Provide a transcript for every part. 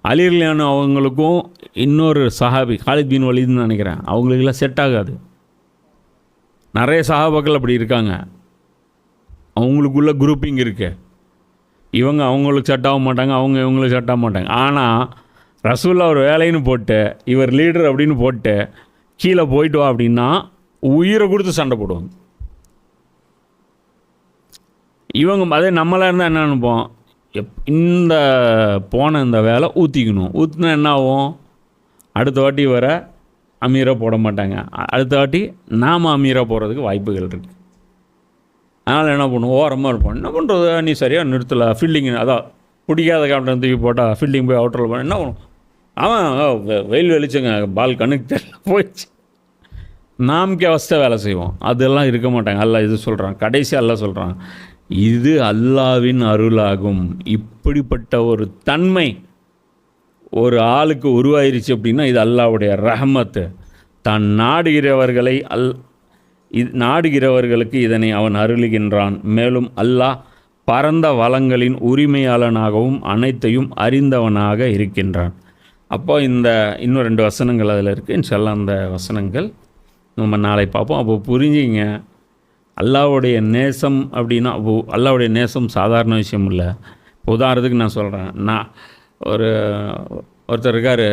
அலிர்லியானு அவங்களுக்கும் இன்னொரு சஹாபி காலித் பின் வலீதுன்னு நினைக்கிறேன், அவங்களுக்கெல்லாம் செட் ஆகாது. நிறைய சஹாபாக்கள் அப்படி இருக்காங்க, அவங்களுக்குள்ள குரூப்பிங் இருக்குது. இவங்க அவங்களுக்கு செட் ஆக மாட்டாங்க, அவங்க இவங்களுக்கு செட் ஆக மாட்டாங்க. ஆனால் ரசூல்லா ஒரு வேலைன்னு போட்டு இவர் லீடர் அப்படின்னு போட்டு கீழே போயிட்டு வா அப்படின்னா உயிரை கொடுத்து சண்டை போடுவாங்க. இவங்க அதே நம்மளாக இருந்தால் என்ன நினைப்போம், இந்த போன இந்த வேலை ஊற்றிக்கணும், ஊற்றினா என்ன ஆகும், அடுத்த வாட்டி வர அமீராக போட மாட்டாங்க, அடுத்த வாட்டி நாம் அமீராக போகிறதுக்கு வாய்ப்புகள் இருக்குது. அதனால் என்ன பண்ணுவோம், ஓரமாக இருப்போம். என்ன பண்ணுறது, நீ சரியாக நிறுத்தலை, ஃபீல்டிங் அதான் பிடிக்காத கேப்டன் தூக்கி போட்டால் ஃபீல்டிங் போய் அவுட்டரில் போன என்ன பண்ணுவோம், அவன் வெயில் வெளிச்சங்க பால் கண்ணுக்கு தெரியல போயிடுச்சு, நாமக்கே அவஸ்தை வேலை செய்வோம். அதெல்லாம் இருக்க மாட்டாங்க. அல்லாஹ் இது சொல்கிறான், கடைசி அல்லாஹ் சொல்கிறான், இது அல்லாஹ்வின் அருளாகும். இப்படிப்பட்ட ஒரு தன்மை ஒரு ஆளுக்கு உருவாயிருச்சு அப்படின்னா இது அல்லாஹ்வுடைய ரஹமத்து. தான் நாடுகிறவர்களுக்கு இதனை அவன் அருளுகின்றான். மேலும் அல்லாஹ் பரந்த வளங்களின் உரிமையாளனாகவும் அனைத்தையும் அறிந்தவனாக இருக்கின்றான். அப்போ இந்த இன்னும் 2 வசனங்கள் அதில் இருக்குது. இன்ஷால்லா அந்த வசனங்கள் நம்ம நாளை பார்ப்போம். அப்போ புரிஞ்சிங்க, அல்லாஹ்வுடைய நேசம் அப்படின்னா அல்லாஹ்வுடைய நேசம் சாதாரண விஷயம் இல்லை. உதாரணத்துக்கு நான் சொல்கிறேன், ஒருத்தர் இருக்கார்,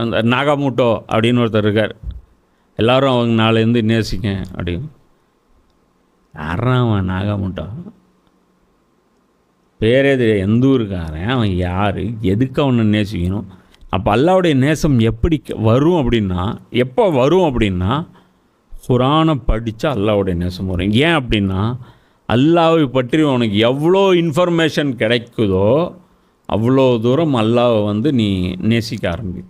அந்த நாகாமூட்டோ அப்படின்னு ஒருத்தர் இருக்கார், எல்லோரும் அவங்க நாளையிலேருந்து நேசிங்க அப்படின்னு. யாரான் அவன் நாகாமூட்டோ, பேரே தெரியாது, எந்த ஊருக்காரன் அவன், யார், எதுக்கு அவனை நேசிக்கணும்? அப்போ அல்லாஹ்வுடைய நேசம் எப்படி வரும் அப்படின்னா, எப்போ வரும் அப்படின்னா குர்ஆனை படித்தா அல்லாஹ்வுடைய நேசம் வரும். ஏன் அப்படின்னா அல்லாஹ்வை பற்றி உனக்கு எவ்வளோ இன்ஃபர்மேஷன் கிடைக்குதோ அவ்வளோ தூரம் அல்லாஹ்வை நீ நேசிக்க ஆரம்பி.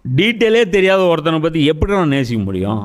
டீட்டெயிலே தெரியாத ஒருத்தனை பற்றி எப்படி நான் நேசிக்க முடியும்?